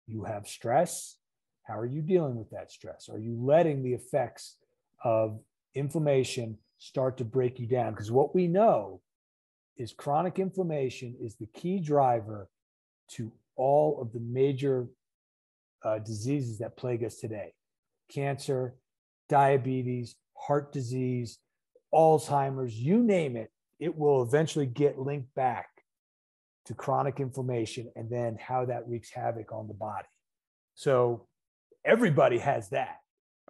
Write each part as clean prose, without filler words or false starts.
You have stress. How are you dealing with that stress? Are you letting the effects of inflammation start to break you down? Because what we know is chronic inflammation is the key driver to all of the major diseases that plague us today. Cancer, diabetes, heart disease, Alzheimer's, you name it, it will eventually get linked back to chronic inflammation and then how that wreaks havoc on the body. So everybody has that.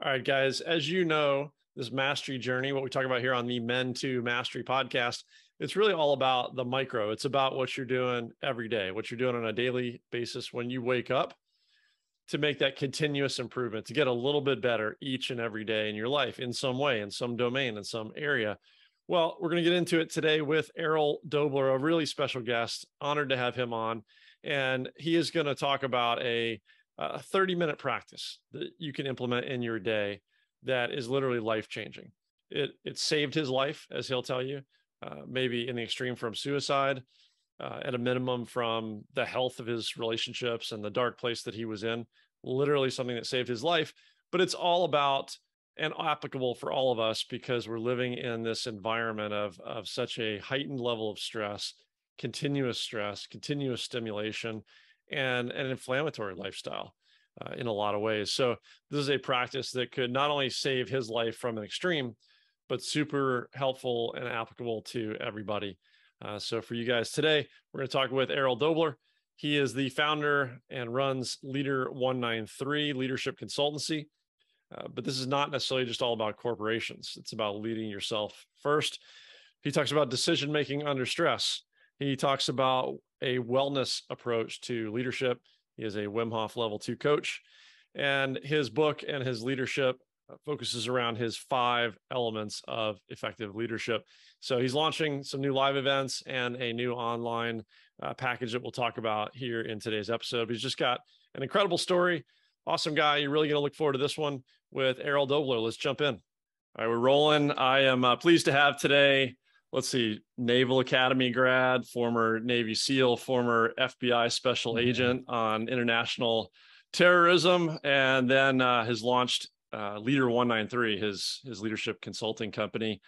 All right, guys, as you know, this mastery journey, what we talk about here on the Men to Mastery podcast, it's really all about the micro. It's about what you're doing every day, what you're doing on a daily basis when you wake up to make that continuous improvement, to get a little bit better each and every day in your life in some way, in some domain, in some area. Well, we're going to get into it today with Errol Doebler, a really special guest. Honored to have him on. And he is going to talk about a 30-minute practice that you can implement in your day that is literally life-changing. It saved his life, as he'll tell you, maybe in the extreme from suicide, at a minimum from the health of his relationships and the dark place that he was in, literally something that saved his life. But it's all about and applicable for all of us because we're living in this environment of such a heightened level of stress, continuous stimulation, and an inflammatory lifestyle in a lot of ways. So this is a practice that could not only save his life from an extreme, but super helpful and applicable to everybody. So for you guys today, we're going to talk with Errol Doebler. He is the founder and runs Leader 193 Leadership Consultancy. But this is not necessarily just all about corporations. It's about leading yourself first. He talks about decision-making under stress. He talks about a wellness approach to leadership. He is a Wim Hof level 2 coach. And his book and his leadership focuses around his 5 elements of effective leadership. So he's launching some new live events and a new online package that we'll talk about here in today's episode. He's just got an incredible story. Awesome guy. You're really going to look forward to this one with Errol Doebler. Let's jump in. All right, we're rolling. I am pleased to have today, let's see, Naval Academy grad, former Navy SEAL, former FBI special agent on international terrorism, and then has launched Leader 193, his leadership consulting company,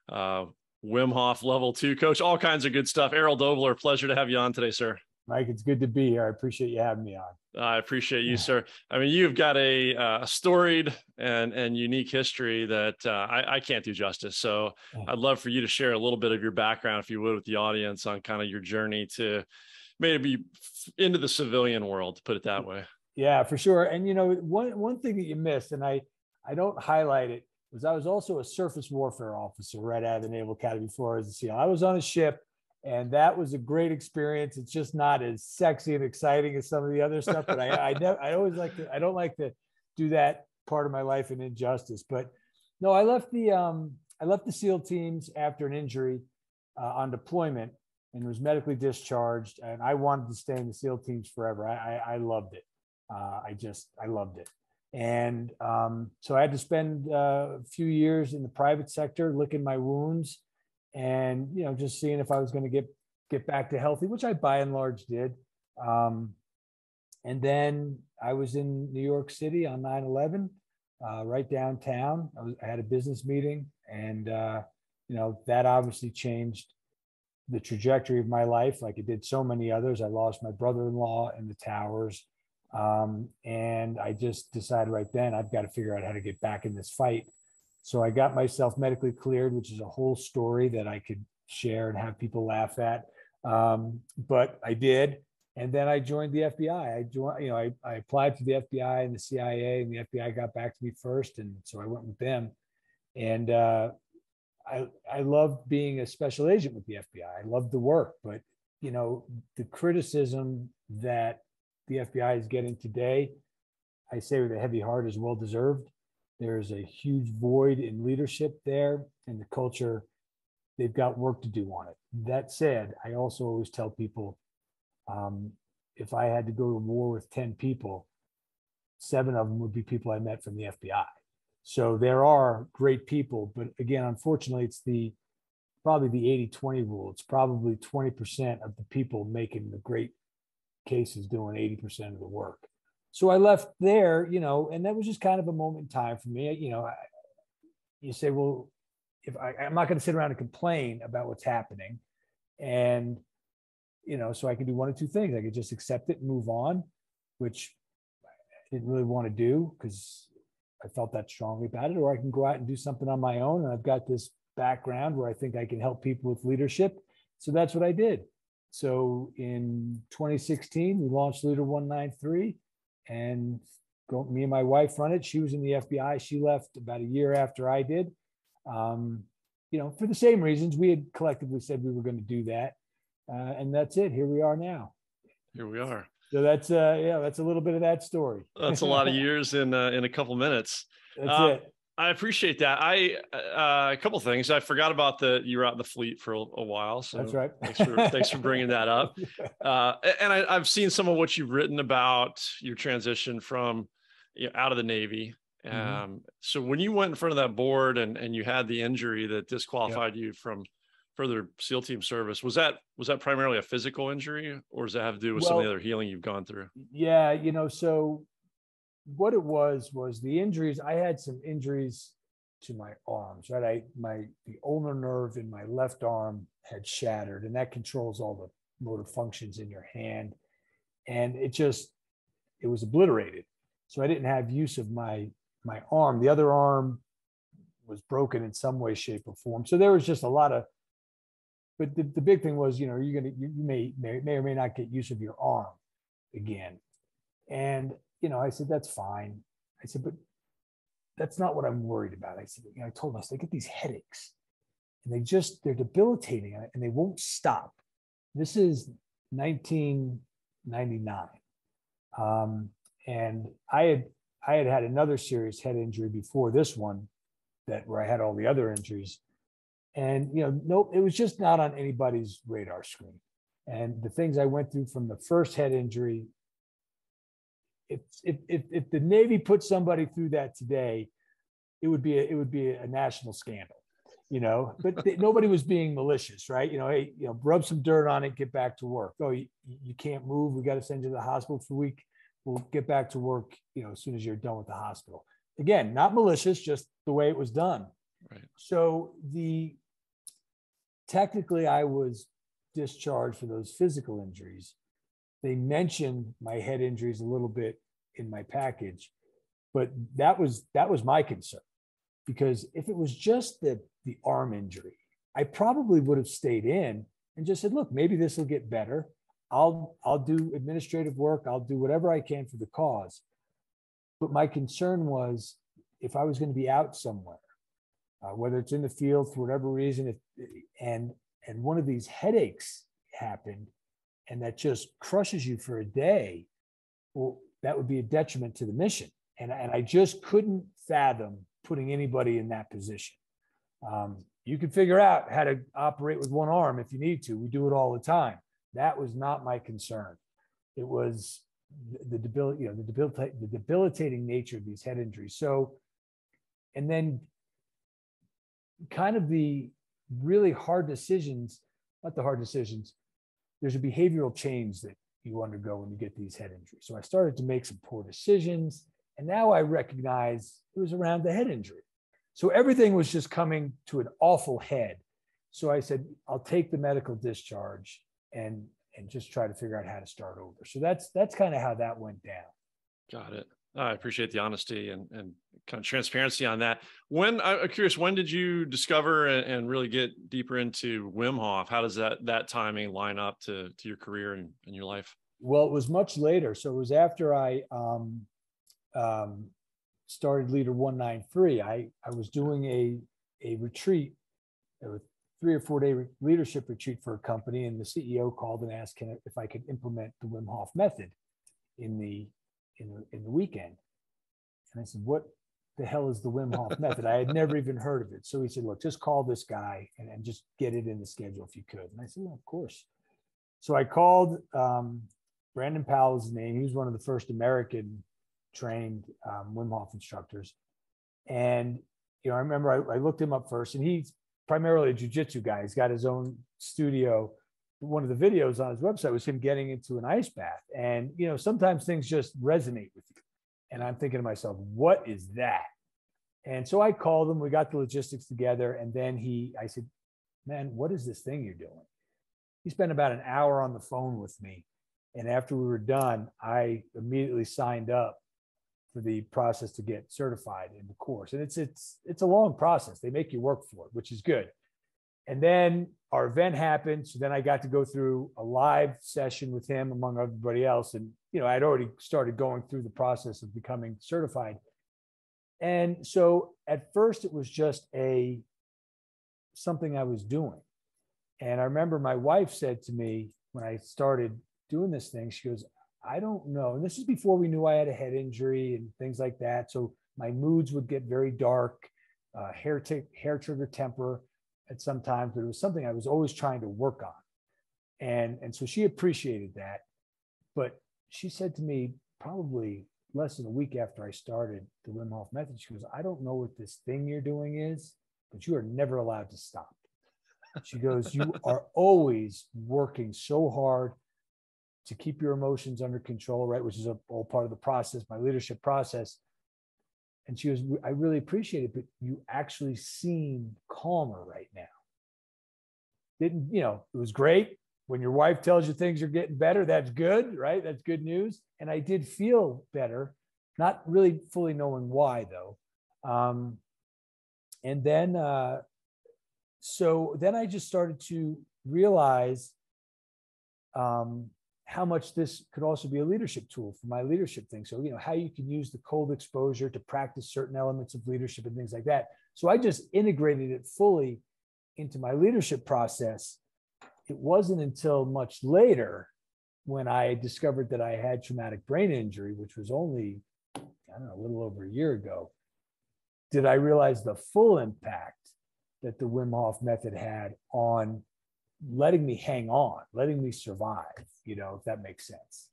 Wim Hof level 2 coach, all kinds of good stuff. Errol Doebler, pleasure to have you on today, sir. Mike, it's good to be here. I appreciate you having me on. I appreciate you, sir. I mean, you've got a storied and unique history that I can't do justice. So I'd love for you to share a little bit of your background, if you would, with the audience on kind of your journey to maybe into the civilian world, to put it that way. Yeah, for sure. And, you know, one thing that you missed, and I don't highlight it, was I was also a surface warfare officer right out of the Naval Academy before I was a SEAL. I was on a ship. And that was a great experience. It's just not as sexy and exciting as some of the other stuff, but I don't like to do that part of my life in injustice. But no, I left the SEAL teams after an injury on deployment and was medically discharged. And I wanted to stay in the SEAL teams forever. I loved it. I loved it. And so I had to spend a few years in the private sector, licking my wounds. And, you know, just seeing if I was going to get back to healthy, which I by and large did. And then I was in New York City on 9/11, right downtown. I had a business meeting, and, you know, that obviously changed the trajectory of my life like it did so many others. I lost my brother-in-law in the towers. And I just decided right then, I've got to figure out how to get back in this fight. So I got myself medically cleared, which is a whole story that I could share and have people laugh at. But I did. And then I joined the FBI. I applied for the FBI and the CIA, and the FBI got back to me first. And so I went with them. And I loved being a special agent with the FBI. I loved the work. But, you know, the criticism that the FBI is getting today, I say with a heavy heart, is well-deserved. There's a huge void in leadership there, and the culture, they've got work to do on it. That said, I also always tell people, if I had to go to war with 10 people, 7 of them would be people I met from the FBI. So there are great people, but again, unfortunately, it's probably the 80-20 rule. It's probably 20% of the people making the great cases doing 80% of the work. So I left there, and that was just kind of a moment in time for me. You say, well, if I'm not going to sit around and complain about what's happening. And, so I can do one of two things. I could just accept it and move on, which I didn't really want to do because I felt that strongly about it, or I can go out and do something on my own. And I've got this background where I think I can help people with leadership. So that's what I did. So in 2016, we launched Leader 193, and me and my wife run it. She was in the FBI. She left about a year after I did. For the same reasons we had collectively said we were going to do that. And that's it. Here we are now. Here we are. So that's a little bit of that story. That's a lot of years in a couple minutes. That's it. I appreciate that. A couple of things. I forgot about you were out in the fleet for a while. So that's right. Thanks for bringing that up. And I've seen some of what you've written about your transition from out of the Navy. So when you went in front of that board and you had the injury that disqualified you from further SEAL team service, was that primarily a physical injury, or does that have to do with some of the other healing you've gone through? Yeah, so what it was the injuries. I had some injuries to my arms, right? The ulnar nerve in my left arm had shattered, and that controls all the motor functions in your hand. And it was obliterated. So I didn't have use of my arm. The other arm was broken in some way, shape, or form. So there was just a lot of, but the big thing was, you may or may not get use of your arm again. And, I said, that's fine. I said, but that's not what I'm worried about. I said, I told them, I get these headaches and they're debilitating and they won't stop. This is 1999. And I had another serious head injury before this one, where I had all the other injuries. And, it was just not on anybody's radar screen. And the things I went through from the first head injury, if the Navy put somebody through that today, it would be a national scandal, but nobody was being malicious, right? Hey, rub some dirt on it, get back to work. Oh, you can't move. We got to send you to the hospital for a week. We'll get back to work, as soon as you're done with the hospital. Again, not malicious, just the way it was done. Right. So technically I was discharged for those physical injuries. They mentioned my head injuries a little bit in my package, but that was my concern, because if it was just the arm injury, I probably would have stayed in and just said, look, maybe this will get better. I'll do administrative work. I'll do whatever I can for the cause. But my concern was, if I was going to be out somewhere, whether it's in the field for whatever reason, and one of these headaches happened, and that just crushes you for a day, well, that would be a detriment to the mission. And I just couldn't fathom putting anybody in that position. You can figure out how to operate with one arm if you need to. We do it all the time. That was not my concern. It was the debilitating nature of these head injuries. So, and then kind of the really hard decisions, not the hard decisions, there's a behavioral change that you undergo when you get these head injuries. So I started to make some poor decisions, and now I recognize it was around the head injury. So everything was just coming to an awful head. So I said, I'll take the medical discharge and just try to figure out how to start over. So that's kind of how that went down. Got it. I appreciate the honesty and kind of transparency on that. I'm curious, when did you discover and really get deeper into Wim Hof? How does that timing line up to your career and your life? Well, it was much later. So it was after I started Leader 193. I was doing a retreat, a 3 or 4 day leadership retreat for a company, and the CEO called and asked if I could implement the Wim Hof Method in the weekend. And I said, what the hell is the Wim Hof Method? I had never even heard of it. So he said, look, just call this guy and just get it in the schedule if you could. And I said, well, of course. So I called, Brandon Powell is his name. He was one of the first American trained Wim Hof instructors. And, I remember I looked him up first, and he's primarily a jiu-jitsu guy. He's got his own studio one of the videos on his website was him getting into an ice bath. And, you know, sometimes things just resonate with you. And I'm thinking to myself, what is that? And so I called him, we got the logistics together. And then I said, man, what is this thing you're doing? He spent about an hour on the phone with me. And after we were done, I immediately signed up for the process to get certified in the course. And it's a long process. They make you work for it, which is good. And then our event happened. So then I got to go through a live session with him among everybody else. And, you know, I'd already started going through the process of becoming certified. And so at first it was just something I was doing. And I remember my wife said to me when I started doing this thing, she goes, I don't know. And this is before we knew I had a head injury and things like that. So my moods would get very dark, hair trigger temper at some times, but it was something I was always trying to work on. And so she appreciated that. But she said to me, probably less than a week after I started the Wim Hof Method, she goes, I don't know what this thing you're doing is, but you are never allowed to stop. She goes, you are always working so hard to keep your emotions under control, right? Which is all part of the process, my leadership process. And she goes, I really appreciate it, but you actually seem calmer right now. Didn't, you know, it was great. When your wife tells you things are getting better, that's good, right? That's good news. And I did feel better, not really fully knowing why though. And then, so then I just started to realize how much this could also be a leadership tool for my leadership thing. So, you know, how you can use the cold exposure to practice certain elements of leadership and things like that. So I just integrated it fully into my leadership process. It wasn't until much later when I discovered that I had traumatic brain injury, which was only, I don't know, a little over a year ago, did I realize the full impact that the Wim Hof Method had on letting me hang on, letting me survive, you know, if that makes sense.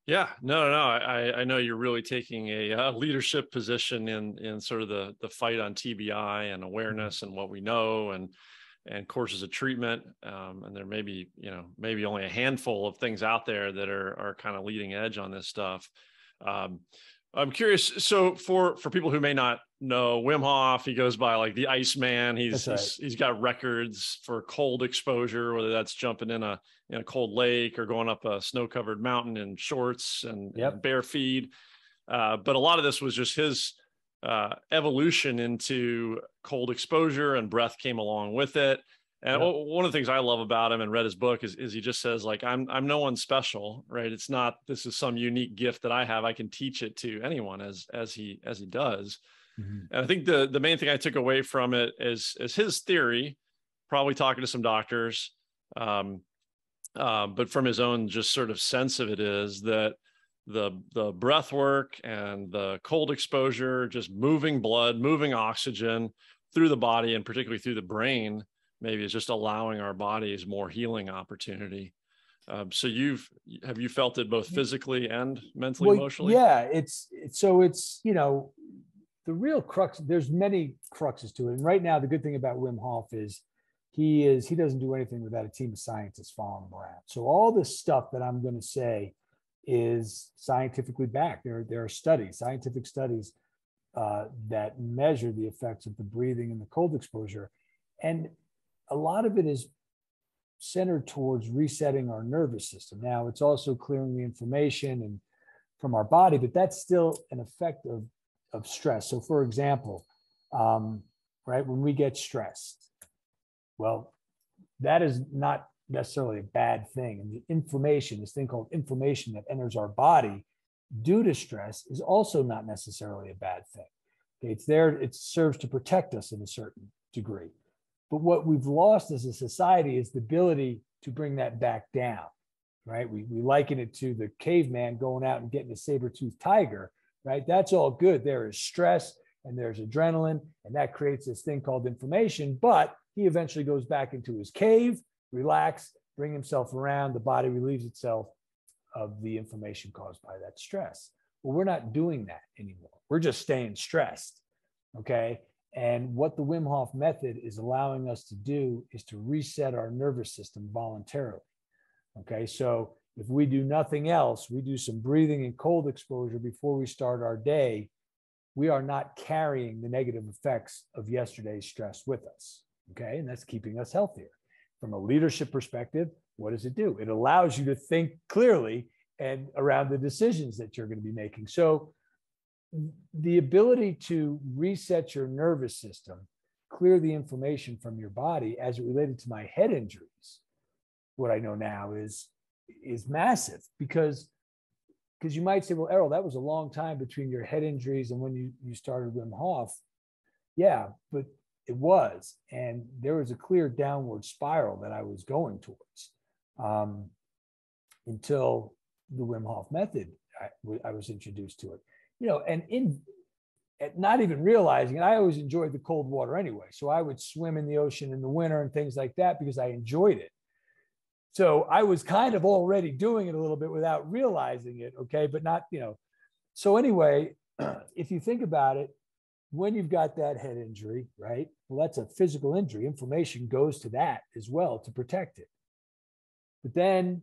Yeah, no. I know you're really taking a leadership position in sort of the fight on TBI and awareness and what we know and courses of treatment. And there may be, you know, maybe only a handful of things out there that are kind of leading edge on this stuff. I'm curious. So for people who may not know Wim Hof, he goes by like the Iceman. He's got records for cold exposure, whether that's jumping in a cold lake or going up a snow-covered mountain in shorts and bare feet. But a lot of this was just his evolution into cold exposure, and breath came along with it. And one of the things I love about him and read his book is he just says, like, I'm no one special, right? It's not, this is some unique gift that I have. I can teach it to anyone as he does. Mm-hmm. And I think the main thing I took away from it is his theory, probably talking to some doctors, but from his own just sort of sense of it is that the breath work and the cold exposure, just moving blood, moving oxygen through the body and particularly through the brain, maybe is just allowing our bodies more healing opportunity. So have you felt it both physically and mentally, emotionally? Yeah, it's, you know, the real crux, there's many cruxes to it. And right now, the good thing about Wim Hof is he doesn't do anything without a team of scientists following him around. So all this stuff that I'm going to say is scientifically backed. There are studies, scientific studies that measure the effects of the breathing and the cold exposure. And a lot of it is centered towards resetting our nervous system. Now, it's also clearing the inflammation and from our body, but that's still an effect of stress. So for example, right, when we get stressed, well, that is not necessarily a bad thing. And the inflammation, this thing called inflammation that enters our body due to stress, is also not necessarily a bad thing. Okay, it's there, it serves to protect us in a certain degree. But what we've lost as a society is the ability to bring that back down, right? We liken it to the caveman going out and getting a saber-toothed tiger, right? That's all good. There is stress and there's adrenaline, and that creates this thing called inflammation, but he eventually goes back into his cave, relax, bring himself around, the body relieves itself of the inflammation caused by that stress. Well, we're not doing that anymore. We're just staying stressed, okay? And what the Wim Hof method is allowing us to do is to reset our nervous system voluntarily. Okay, so if we do nothing else, we do some breathing and cold exposure before we start our day, we are not carrying the negative effects of yesterday's stress with us. Okay, and that's keeping us healthier. From a leadership perspective, what does it do? It allows you to think clearly and around the decisions that you're going to be making. So the ability to reset your nervous system, clear the inflammation from your body as it related to my head injuries, what I know now is massive, because you might say, well, Errol, that was a long time between your head injuries and when you started Wim Hof. Yeah, but it was. And there was a clear downward spiral that I was going towards until the Wim Hof method, I was introduced to it. And not even realizing it, I always enjoyed the cold water anyway. So I would swim in the ocean in the winter and things like that because I enjoyed it. So I was kind of already doing it a little bit without realizing it. Okay. But not, so anyway, if you think about it, when you've got that head injury, right? Well, that's a physical injury. Inflammation goes to that as well to protect it. But then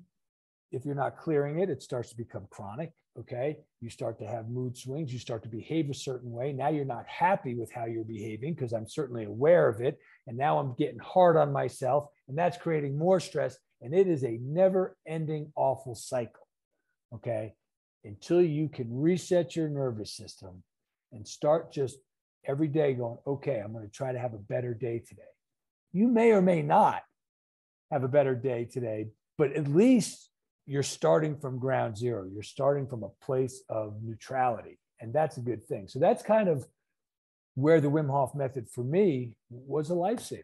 if you're not clearing it, it starts to become chronic. Okay. You start to have mood swings. You start to behave a certain way. Now you're not happy with how you're behaving because I'm certainly aware of it. And now I'm getting hard on myself, and that's creating more stress. And it is a never ending awful cycle. Okay. Until you can reset your nervous system and start just every day going, okay, I'm going to try to have a better day today. You may or may not have a better day today, but at least you're starting from ground zero. You're starting from a place of neutrality, and that's a good thing. So that's kind of where the Wim Hof method for me was a lifesaver.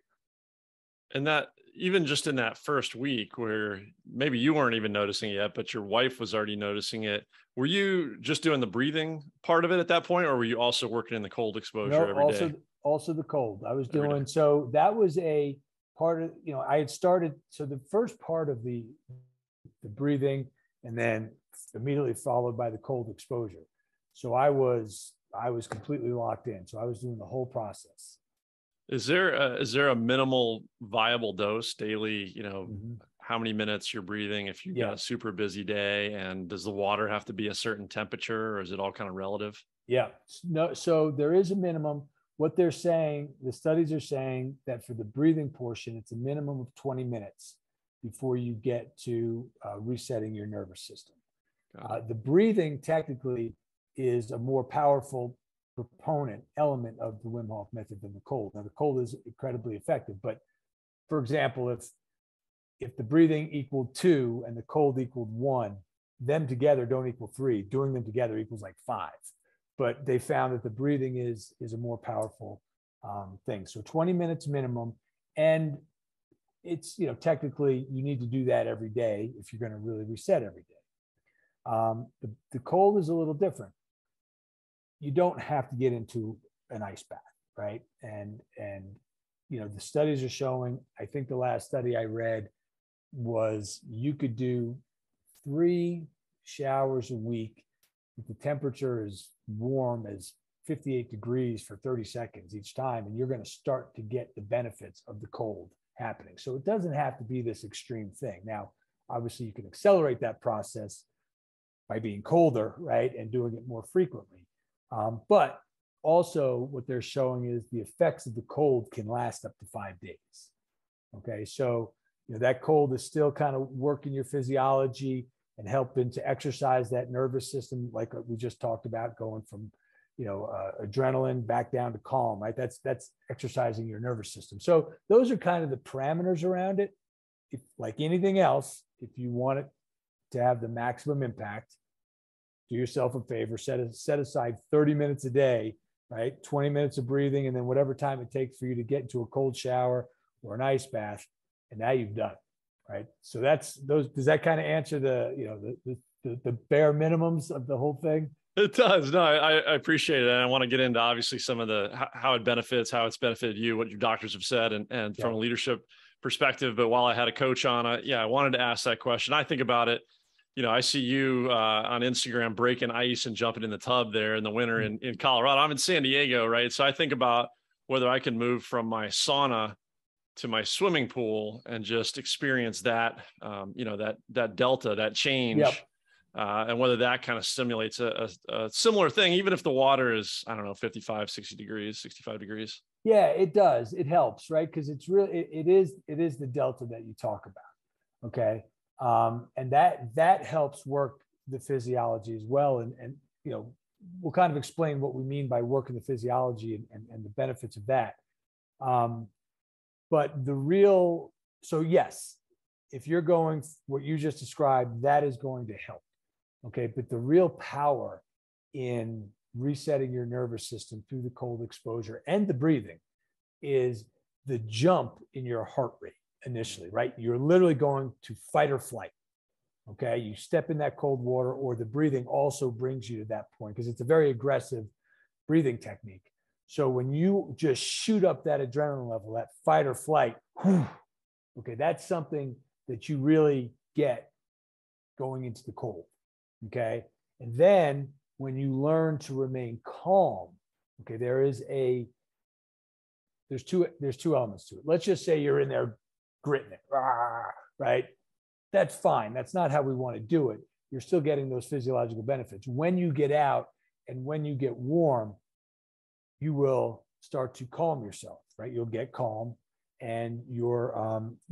And that, even just in that first week where maybe you weren't even noticing it yet, but your wife was already noticing it, were you just doing the breathing part of it at that point, or were you also working in the cold exposure every day? Also the cold. I was doing, so that was a part of, I had started, so the first part of the breathing, and then immediately followed by the cold exposure. So I was completely locked in. So I was doing the whole process. Is there a minimal viable dose daily? How many minutes you're breathing if you've got a super busy day, and does the water have to be a certain temperature, or is it all kind of relative? Yeah, no. So there is a minimum. What they're saying, the studies are saying that for the breathing portion, it's a minimum of 20 minutes before you get to resetting your nervous system. The breathing technically is a more powerful proponent element of the Wim Hof method than the cold. Now, the cold is incredibly effective, but for example, if the breathing equaled 2 and the cold equaled 1, them together don't equal 3. Doing them together equals like 5. But they found that the breathing is a more powerful thing. So 20 minutes minimum, and it's, technically you need to do that every day if you're going to really reset every day. The cold is a little different. You don't have to get into an ice bath, right? And the studies are showing, I think the last study I read was you could do 3 showers a week if the temperature is warm as 58 degrees for 30 seconds each time, and you're going to start to get the benefits of the cold happening. So it doesn't have to be this extreme thing. Now, obviously you can accelerate that process by being colder, right? And doing it more frequently. But also what they're showing is the effects of the cold can last up to 5 days. Okay. So, that cold is still kind of working your physiology and helping to exercise that nervous system. Like we just talked about, going from, adrenaline back down to calm, right? That's exercising your nervous system. So those are kind of the parameters around it. If, like anything else, if you want it to have the maximum impact, do yourself a favor, set aside 30 minutes a day, right? 20 minutes of breathing, and then whatever time it takes for you to get into a cold shower or an ice bath, and now you've done, right? So that's those. Does that kind of answer the bare minimums of the whole thing? It does. No, I appreciate it. And I want to get into obviously some of how it benefits, how it's benefited you, what your doctors have said, and from a leadership perspective. But while I had a coach on it, I wanted to ask that question. I think about it. I see you on Instagram breaking ice and jumping in the tub there in the winter in Colorado. I'm in San Diego, right? So I think about whether I can move from my sauna to my swimming pool and just experience that, that delta, that change. Yep. And whether that kind of stimulates a similar thing, even if the water is, I don't know, 55, 60 degrees, 65 degrees. Yeah, it does. It helps, right? Because it's really, it is the delta that you talk about. Okay. And that helps work the physiology as well. And we'll kind of explain what we mean by working the physiology and the benefits of that. But so yes, if you're going what you just described, that is going to help. Okay. But the real power in resetting your nervous system through the cold exposure and the breathing is the jump in your heart rate initially, right? You're literally going to fight or flight. Okay. You step in that cold water, or the breathing also brings you to that point because it's a very aggressive breathing technique. So when you just shoot up that adrenaline level, that fight or flight, okay, that's something that you really get going into the cold. Okay. And then when you learn to remain calm, okay, there's two elements to it. Let's just say you're in there gritting it, right? That's fine. That's not how we want to do it. You're still getting those physiological benefits. When you get out and when you get warm, you will start to calm yourself, right? You'll get calm and you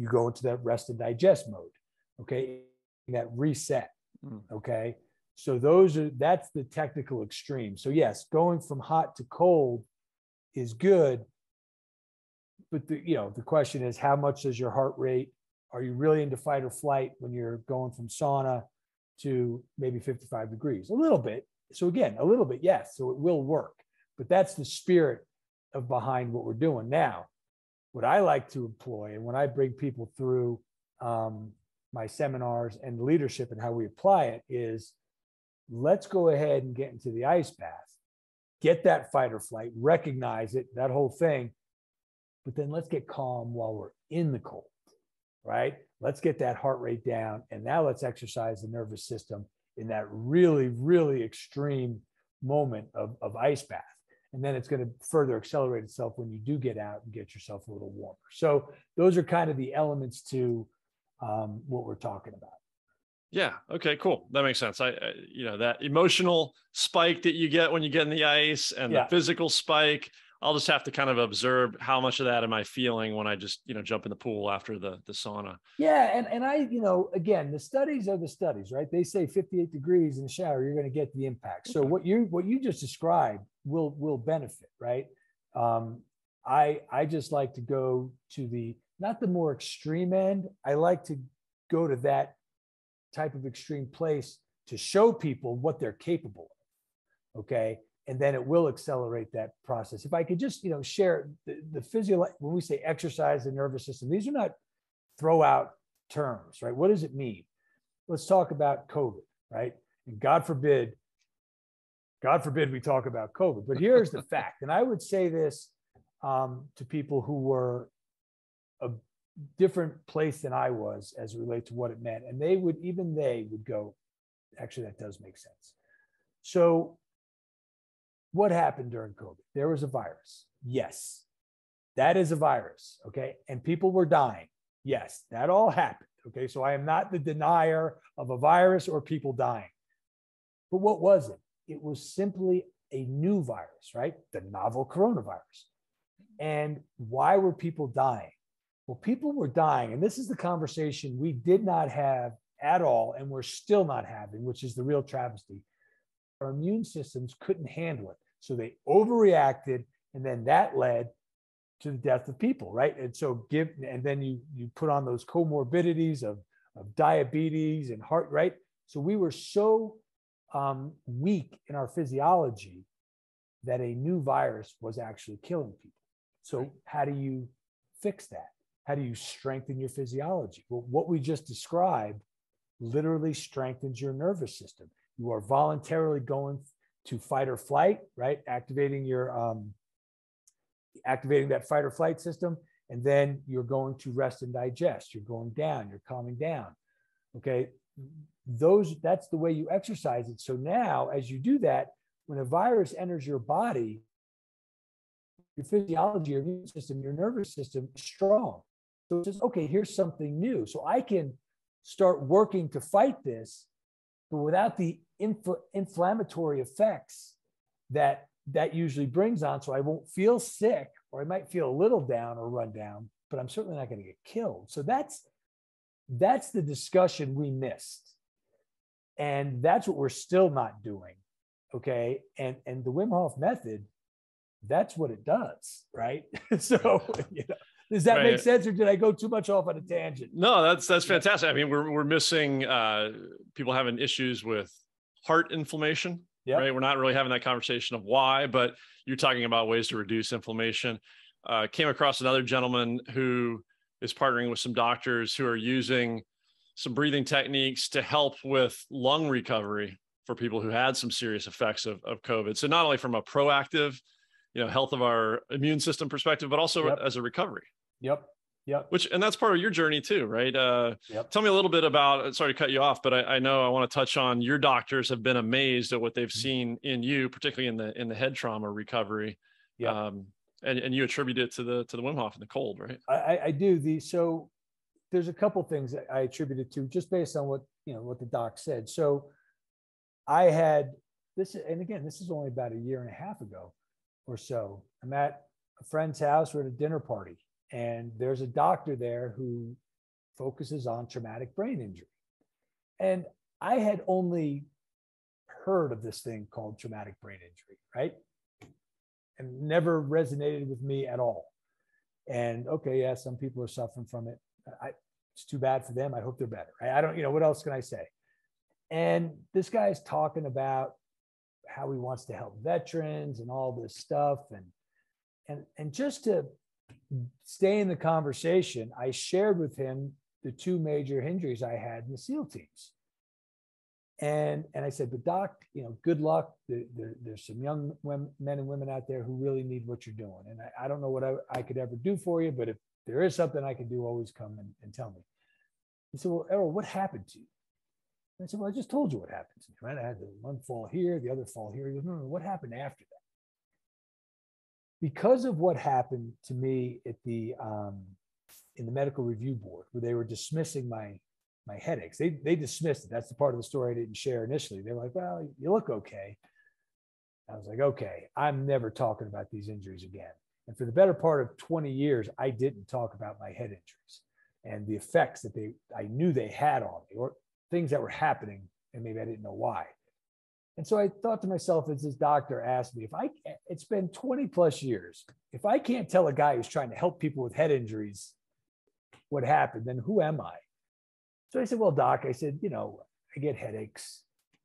go into that rest and digest mode, okay? That reset, okay? So that's the technical extreme. So yes, going from hot to cold is good, but the question is, how much does your heart rate? Are you really into fight or flight when you're going from sauna to maybe 55 degrees? A little bit. So again, a little bit, yes. So it will work, but that's the spirit behind what we're doing. Now, what I like to employ, and when I bring people through my seminars and leadership and how we apply it, is let's go ahead and get into the ice bath, get that fight or flight, recognize it, that whole thing, but then let's get calm while we're in the cold, right? Let's get that heart rate down. And now let's exercise the nervous system in that really, really extreme moment of ice bath. And then it's going to further accelerate itself when you do get out and get yourself a little warmer. So those are kind of the elements to what we're talking about. Yeah. Okay, cool. That makes sense. That emotional spike that you get when you get in the ice and the physical spike, I'll just have to kind of observe how much of that am I feeling when I just, jump in the pool after the sauna. Yeah. And I, again, the studies are the studies, right? They say 58 degrees in the shower, you're going to get the impact. So what you just described will benefit, right? I just like to go to not the more extreme end. I like to go to that type of extreme place to show people what they're capable of. Okay. And then it will accelerate that process. If I could just, share the physiology, when we say exercise the nervous system, these are not throw out terms, right? What does it mean? Let's talk about COVID, right? And God forbid we talk about COVID, but here's the fact. And I would say this to people who were a different place than I was as it relates to what it meant. And they would go, actually, that does make sense. So what happened during COVID? There was a virus. Yes, that is a virus. Okay. And people were dying. Yes, that all happened. Okay. So I am not the denier of a virus or people dying. But what was it? It was simply a new virus, right? The novel coronavirus. And why were people dying? Well, people were dying. And this is the conversation we did not have at all. And we're still not having, which is the real travesty. Our immune systems couldn't handle it. So they overreacted, and then that led to the death of people, right? And so then you put on those comorbidities of diabetes and heart, right? So we were so weak in our physiology that a new virus was actually killing people. So how do you fix that? How do you strengthen your physiology? Well, what we just described literally strengthens your nervous system. You are voluntarily going to fight or flight, right? Activating that fight or flight system. And then you're going to rest and digest. You're going down, you're calming down. Okay. That's the way you exercise it. So now, as you do that, when a virus enters your body, your physiology, your immune system, your nervous system is strong. So it says, okay, here's something new. So I can start working to fight this, but without the inflammatory effects that usually brings on. So I won't feel sick, or I might feel a little down or run down, but I'm certainly not going to get killed. So that's the discussion we missed. And that's what we're still not doing. Okay. And the Wim Hof method, that's what it does. Right. So, does that make sense, or did I go too much off on a tangent? No, that's fantastic. I mean, we're missing people having issues with heart inflammation, right? We're not really having that conversation of why, but you're talking about ways to reduce inflammation. Came across another gentleman who is partnering with some doctors who are using some breathing techniques to help with lung recovery for people who had some serious effects of COVID. So not only from a proactive, health of our immune system perspective, but also as a recovery. Yep. And that's part of your journey too, right? Tell me a little bit about, sorry to cut you off, but I know I want to touch on, your doctors have been amazed at what they've seen in you, particularly in the head trauma recovery. And you attribute it to the Wim Hof and the cold, right? I do. So there's a couple things that I attribute it to, just based on what the doc said. So I had this, and again, this is only about a year and a half ago or so. I'm at a friend's house. We're at a dinner party, and there's a doctor there who focuses on traumatic brain injury. And I had only heard of this thing called traumatic brain injury, right? And never resonated with me at all. And okay, yeah, some people are suffering from it. It's too bad for them. I hope they're better. I don't, what else can I say? And this guy is talking about how he wants to help veterans and all this stuff. And just to stay in the conversation, I shared with him the two major injuries I had in the SEAL teams. And I said, but doc, good luck. There's some young men and women out there who really need what you're doing. And I don't know what I could ever do for you, but if there is something I can do, always come and tell me. He said, well, Errol, what happened to you? And I said, well, I just told you what happened to me, right? I had the one fall here, the other fall here. He goes, no, what happened after that? Because of what happened to me at in the medical review board, where they were dismissing my headaches. They dismissed it. That's the part of the story I didn't share initially. They were like, well, you look okay. I was like, okay, I'm never talking about these injuries again. And for the better part of 20 years, I didn't talk about my head injuries and the effects that I knew they had on me, or things that were happening, and maybe I didn't know why. And so I thought to myself, as this doctor asked me, it's been 20 plus years, if I can't tell a guy who's trying to help people with head injuries what happened, then who am I? So I said, well, doc, I said, I get headaches.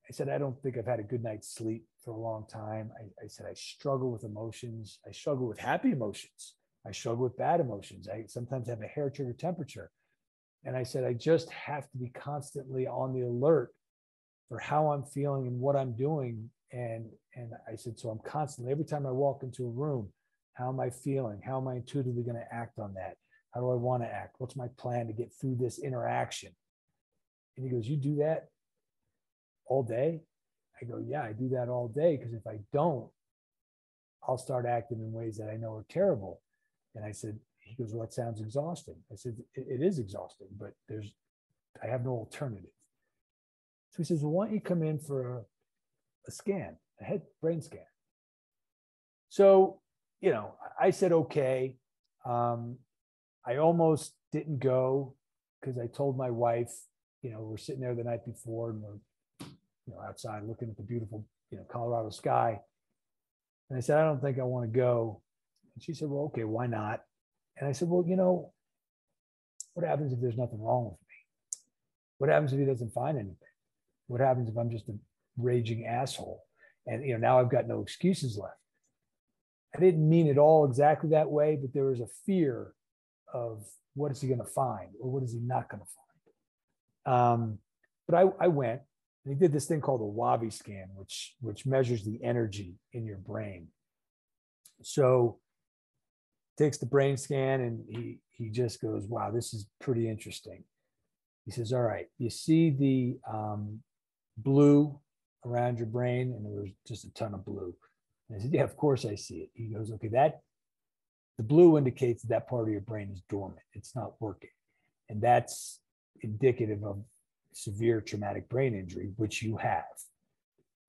I said, I don't think I've had a good night's sleep for a long time. I said, I struggle with emotions. I struggle with happy emotions. I struggle with bad emotions. I sometimes have a hair trigger temperature. And I said, I just have to be constantly on the alert for how I'm feeling and what I'm doing. And I said, so I'm constantly, every time I walk into a room, how am I feeling? How am I intuitively going to act on that? How do I want to act? What's my plan to get through this interaction? And he goes, you do that all day? I go, yeah, I do that all day, because if I don't, I'll start acting in ways that I know are terrible. And I said, he goes, well, that sounds exhausting. I said, it is exhausting, but I have no alternative. So he says, well, why don't you come in for a scan, a head brain scan? So, I said, okay. I almost didn't go, because I told my wife, we're sitting there the night before, and we're, outside looking at the beautiful, Colorado sky. And I said, I don't think I want to go. And she said, well, okay, why not? And I said, well, what happens if there's nothing wrong with me? What happens if he doesn't find anything? What happens if I'm just a raging asshole? And, now I've got no excuses left. I didn't mean it all exactly that way, but there was a fear of, what is he going to find, or what is he not going to find? But I went, and he did this thing called a WAVI scan, which measures the energy in your brain. So takes the brain scan, and he just goes, wow, this is pretty interesting. He says, all right, you see the blue around your brain? And there was just a ton of blue. And I said, yeah, of course I see it. He goes, okay, that The blue indicates that part of your brain is dormant. It's not working. And that's indicative of severe traumatic brain injury, which you have.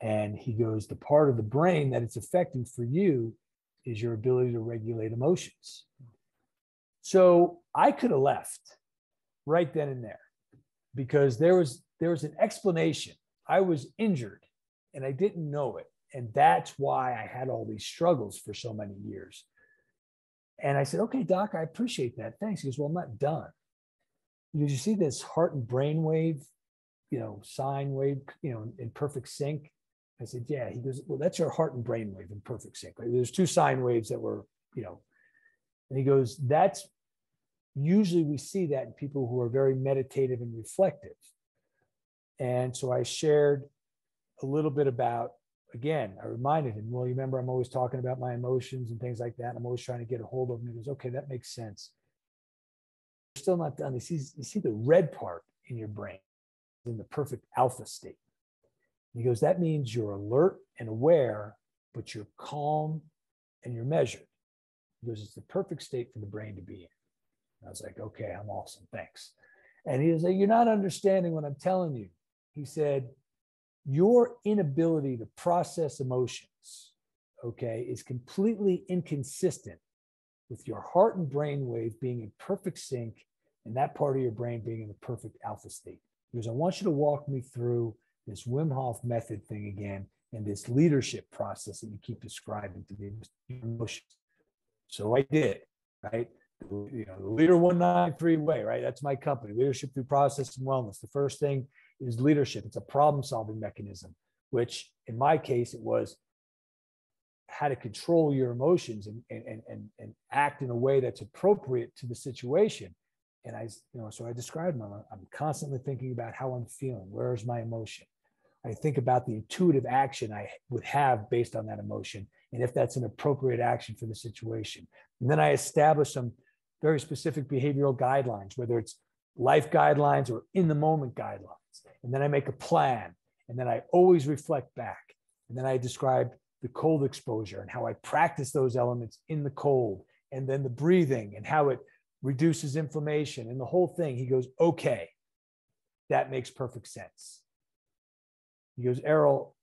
And he goes, the part of the brain that it's affecting for you is your ability to regulate emotions. So I could have left right then and there because there was an explanation. I was injured and I didn't know it. And that's why I had all these struggles for so many years. And I said, okay, doc, I appreciate that. Thanks. He goes, well, I'm not done. Because you see this heart and brain wave, sine wave, in perfect sync. I said, yeah. He goes, well, that's your heart and brain wave in perfect sync. Right? There's two sine waves that were, and he goes, that's usually we see that in people who are very meditative and reflective. And so I shared a little bit about, again, I reminded him, well, you remember, I'm always talking about my emotions and things like that. And I'm always trying to get a hold of them. He goes, okay, that makes sense. We're still not done. You see the red part in your brain in the perfect alpha state. He goes, that means you're alert and aware, but you're calm and you're measured. He goes, it's the perfect state for the brain to be in. And I was like, okay, I'm awesome. Thanks. And he was like, you're not understanding what I'm telling you. He said, your inability to process emotions, okay, is completely inconsistent with your heart and brain wave being in perfect sync and that part of your brain being in the perfect alpha state. He goes, I want you to walk me through this Wim Hof Method thing again and this leadership process that you keep describing to me, emotions. So I did, right? The Leader 193 way, right? That's my company, Leadership Through Process and Wellness. The first thing is leadership. It's a problem-solving mechanism, which in my case, it was how to control your emotions and act in a way that's appropriate to the situation. And so I described them. I'm constantly thinking about how I'm feeling. Where's my emotion? I think about the intuitive action I would have based on that emotion, and if that's an appropriate action for the situation. And then I establish some very specific behavioral guidelines, whether it's life guidelines or in the moment guidelines. And then I make a plan, and then I always reflect back. And then I describe the cold exposure and how I practice those elements in the cold, and then the breathing and how it reduces inflammation and the whole thing. He goes, okay, that makes perfect sense. He goes, Errol,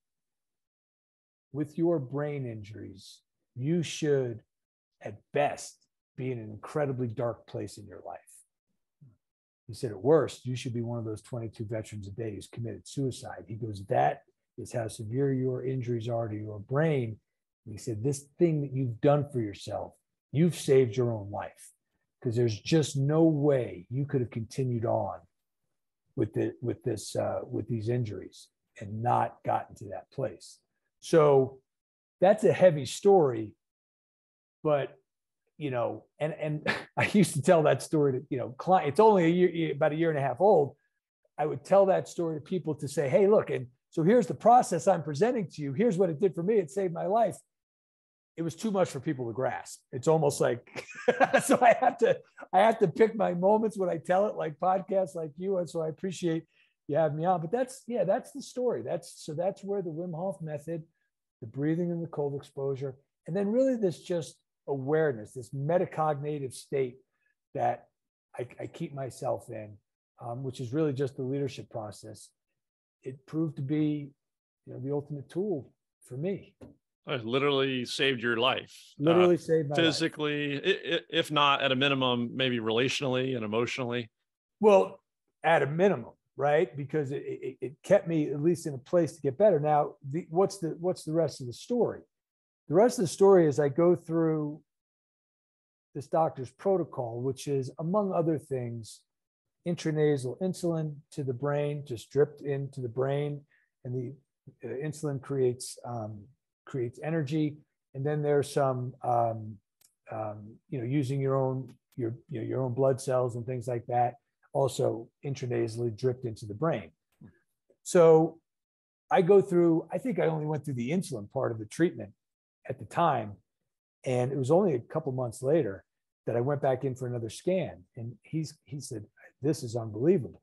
with your brain injuries, you should at best be in an incredibly dark place in your life. He said, at worst, you should be one of those 22 veterans a day who's committed suicide. He goes, that is how severe your injuries are to your brain. And he said, this thing that you've done for yourself, you've saved your own life, because there's just no way you could have continued on with these injuries and not gotten to that place. So that's a heavy story, but and I used to tell that story to clients. It's only about a year and a half old. I would tell that story to people to say, hey, look, and so here's the process I'm presenting to you. Here's what it did for me. It saved my life. It was too much for people to grasp. It's almost like, so I have to pick my moments when I tell it, like podcasts like you. And so I appreciate you having me on, but that's the story. That's where the Wim Hof method, the breathing and the cold exposure, and then really this just awareness, this metacognitive state that I keep myself in, which is really just the leadership process. It proved to be, the ultimate tool for me. It literally saved your life. Literally saved my physically, life. If not at a minimum, maybe relationally and emotionally. Well, at a minimum, right? Because it kept me at least in a place to get better. Now, what's the rest of the story? The rest of the story is I go through this doctor's protocol, which is, among other things, intranasal insulin to the brain, just dripped into the brain, and the insulin creates energy. And then there's some, using your own blood cells and things like that, also intranasally dripped into the brain. So I go through, I think I only went through the insulin part of the treatment at the time. And it was only a couple months later that I went back in for another scan. And he said, this is unbelievable.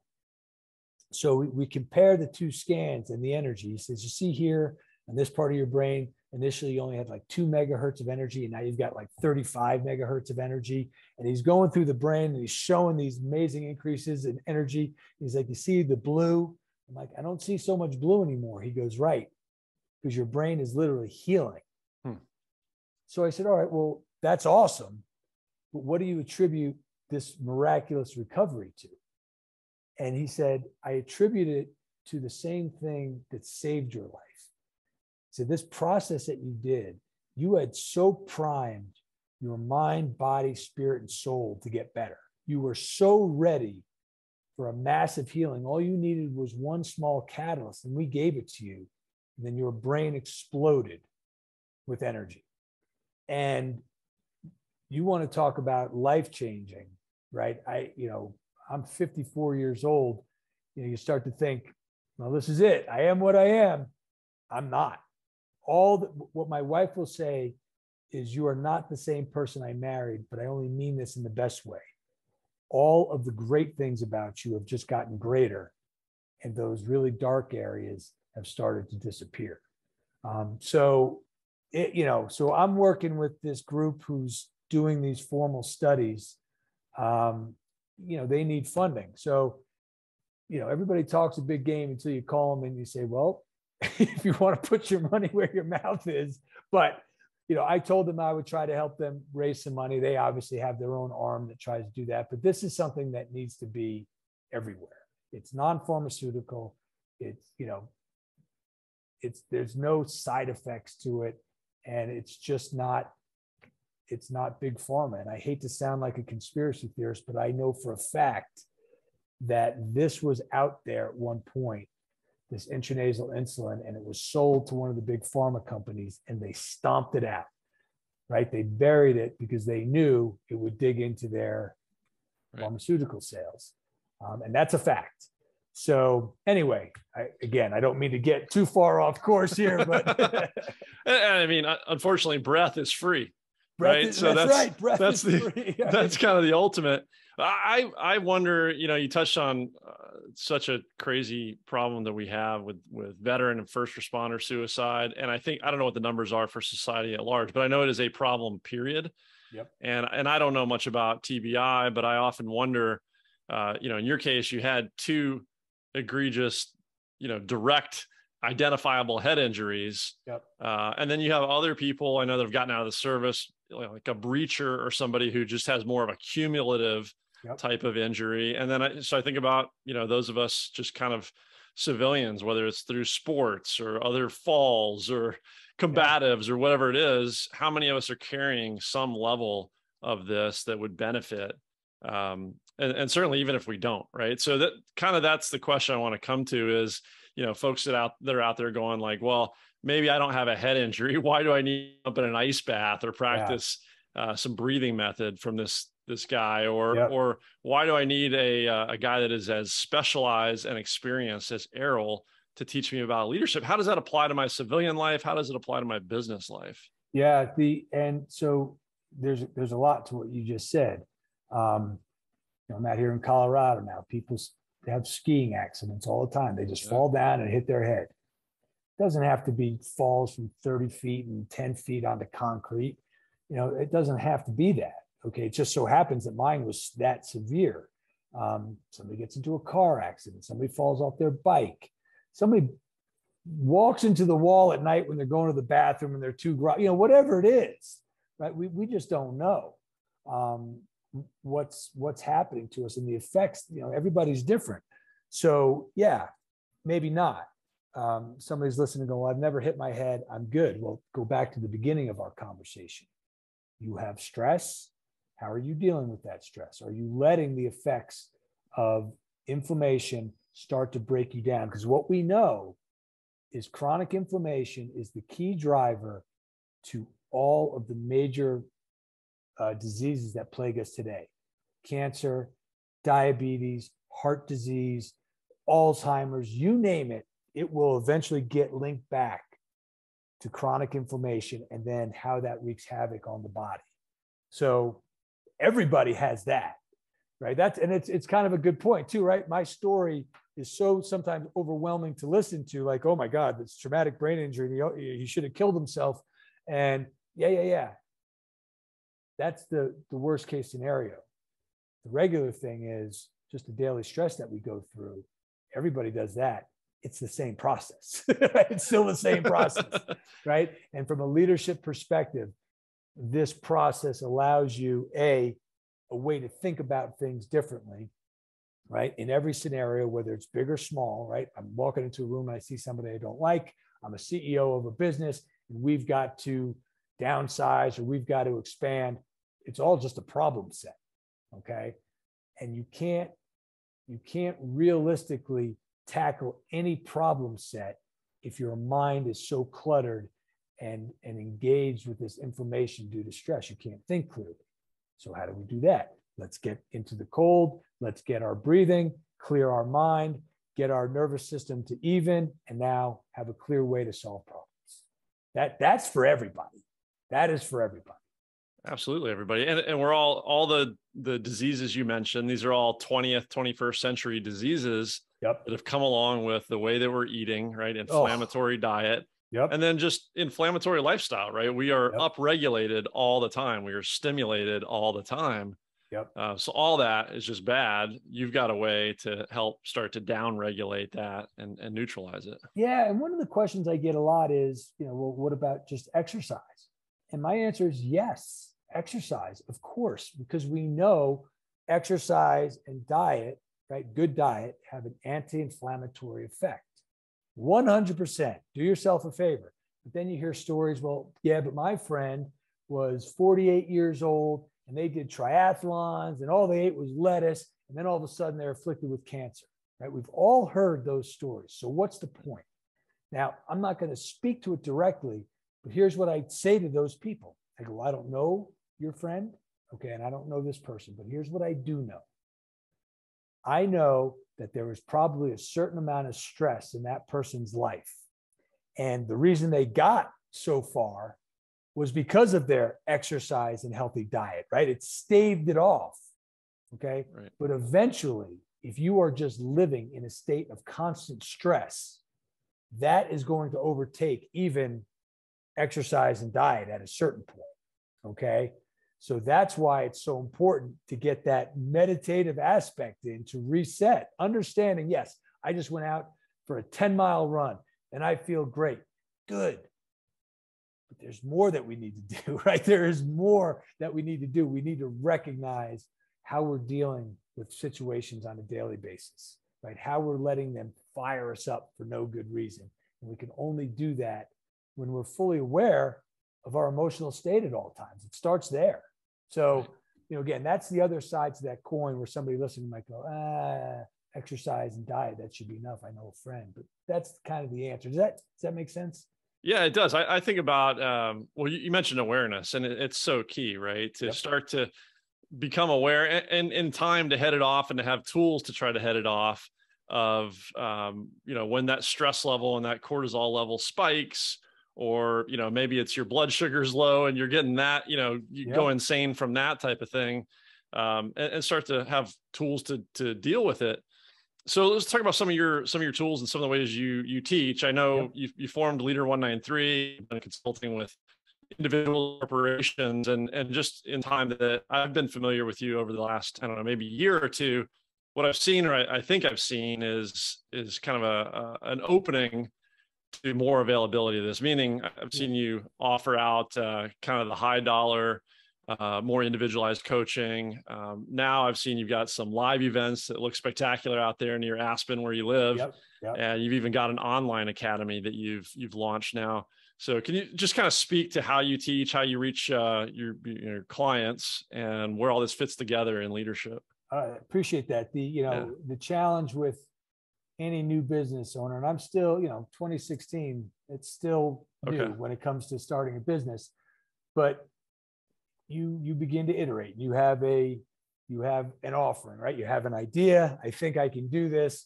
So we compare the two scans and the energy. He says, you see here on this part of your brain, Initially, you only had like 2 megahertz of energy, and now you've got like 35 megahertz of energy. And he's going through the brain and he's showing these amazing increases in energy. He's like, you see the blue? I'm like, I don't see so much blue anymore. He goes, right, because your brain is literally healing. So I said, all right, well, that's awesome. But what do you attribute this miraculous recovery to? And he said, I attribute it to the same thing that saved your life. So this process that you did, you had so primed your mind, body, spirit, and soul to get better. You were so ready for a massive healing. All you needed was one small catalyst, and we gave it to you. And then your brain exploded with energy. And you want to talk about life-changing, right? I'm 54 years old. You start to think, well, this is it. I am what I am. I'm not. What my wife will say is, you are not the same person I married, but I only mean this in the best way. All of the great things about you have just gotten greater, and those really dark areas have started to disappear. So I'm working with this group who's doing these formal studies. They need funding. So, everybody talks a big game until you call them and you say, well, if you want to put your money where your mouth is. But, I told them I would try to help them raise some money. They obviously have their own arm that tries to do that. But this is something that needs to be everywhere. It's non-pharmaceutical. There's no side effects to it. And it's not big pharma. And I hate to sound like a conspiracy theorist, but I know for a fact that this was out there at one point, this intranasal insulin, and it was sold to one of the big pharma companies, and they stomped it out, right? They buried it because they knew it would dig into their pharmaceutical sales. And that's a fact. So anyway, I don't mean to get too far off course here, but I mean, unfortunately, breath is free. Right. So that's right. That's free. That's kind of the ultimate. I wonder, you touched on such a crazy problem that we have with veteran and first responder suicide. And I don't know what the numbers are for society at large, but I know it is a problem, period. Yep. And I don't know much about TBI, but I often wonder, in your case, you had 2 egregious, direct identifiable head injuries. Yep. And then you have other people I know that have gotten out of the service, like a breacher or somebody who just has more of a cumulative type of injury. And then I think about, those of us just kind of civilians, whether it's through sports or other falls or combatives or whatever it is, how many of us are carrying some level of this that would benefit? And certainly even if we don't, right? So that's the question I want to come to is, folks that are out there going like, well, maybe I don't have a head injury. Why do I need to jump in an ice bath or practice some breathing method from this guy? Or why do I need a guy that is as specialized and experienced as Errol to teach me about leadership? How does that apply to my civilian life? How does it apply to my business life? Yeah. And so there's a lot to what you just said. I'm out here in Colorado now. People have skiing accidents all the time. They just fall down and hit their head. It doesn't have to be falls from 30 feet and 10 feet onto concrete. It doesn't have to be that. Okay. It just so happens that mine was that severe. Somebody gets into a car accident. Somebody falls off their bike. Somebody walks into the wall at night when they're going to the bathroom and they're too whatever it is, right? We just don't know what's happening to us and the effects. Everybody's different. So maybe not. Somebody's listening and go, well, I've never hit my head. I'm good. Well, go back to the beginning of our conversation. You have stress. How are you dealing with that stress? Are you letting the effects of inflammation start to break you down? Because what we know is chronic inflammation is the key driver to all of the major diseases that plague us today. Cancer, diabetes, heart disease, Alzheimer's, you name it, it will eventually get linked back to chronic inflammation and then how that wreaks havoc on the body. So everybody has that. right? It's kind of a good point too, right? My story is so sometimes overwhelming to listen to, like, oh my God, this traumatic brain injury, he should have killed himself. And yeah. That's the worst case scenario. The regular thing is just the daily stress that we go through. Everybody does that. It's the same process. It's still the same process, right? And from a leadership perspective, this process allows you a way to think about things differently, right? In every scenario, whether it's big or small, right? I'm walking into a room and I see somebody I don't like. I'm a CEO of a business and we've got to downsize or we've got to expand. It's all just a problem set, okay? And you can't realistically tackle any problem set if your mind is so cluttered and engaged with this information due to stress. You can't think clearly. So how do we do that? Let's get into the cold. Let's get our breathing, clear our mind, get our nervous system to even, and now have a clear way to solve problems. That's for everybody. That is for everybody. Absolutely, everybody. And we're all the diseases you mentioned, these are all 20th, 21st century diseases that have come along with the way that we're eating, right? Inflammatory diet. And then just inflammatory lifestyle, right? We are upregulated all the time. We are stimulated all the time. So all that is just bad. You've got a way to help start to downregulate that and neutralize it. Yeah. And one of the questions I get a lot is, well, what about just exercise? And my answer is yes, exercise, of course, because we know exercise and diet, right? Good diet have an anti-inflammatory effect. 100%. Do yourself a favor. But then you hear stories, well, yeah, but my friend was 48 years old and they did triathlons and all they ate was lettuce. And then all of a sudden they're afflicted with cancer, right? We've all heard those stories. So what's the point? Now, I'm not going to speak to it directly, but here's what I'd say to those people. I go, I don't know your friend. Okay. And I don't know this person, but here's what I do know. I know that there was probably a certain amount of stress in that person's life. And the reason they got so far was because of their exercise and healthy diet, right? It staved it off. Okay. Right. But eventually, if you are just living in a state of constant stress, that is going to overtake even exercise and diet at a certain point. Okay. So that's why it's so important to get that meditative aspect in, to reset, understanding, yes, I just went out for a 10-mile run and I feel great. Good. But there's more that we need to do, right? There is more that we need to do. We need to recognize how we're dealing with situations on a daily basis, right? How we're letting them fire us up for no good reason. And we can only do that when we're fully aware of our emotional state at all times. It starts there. So, again, that's the other side to that coin where somebody listening might go, exercise and diet, that should be enough. I know a friend, but that's kind of the answer. Does that make sense? Yeah, it does. I think about, well, you mentioned awareness, and it's so key, right? To start to become aware and in time to head it off and to have tools to try to head it off of, when that stress level and that cortisol level spikes, or, maybe it's your blood sugar's low and you're getting that, you go insane from that type of thing, and start to have tools to deal with it. So let's talk about some of your tools and some of the ways you teach. I know you formed Leader 193, been consulting with individual corporations, and just in time that I've been familiar with you over the last, I don't know, maybe year or two, what I've seen, or I think I've seen is kind of an opening to more availability of this, meaning I've seen you offer out kind of the high dollar, more individualized coaching. Now I've seen you've got some live events that look spectacular out there near Aspen where you live. And you've even got an online academy that you've launched now. So can you just kind of speak to how you teach, how you reach your clients, and where all this fits together in leadership? I appreciate that. The challenge with any new business owner, and I'm still, 2016, it's still new when it comes to starting a business, but you begin to iterate. You have an offering, right? You have an idea. I think I can do this.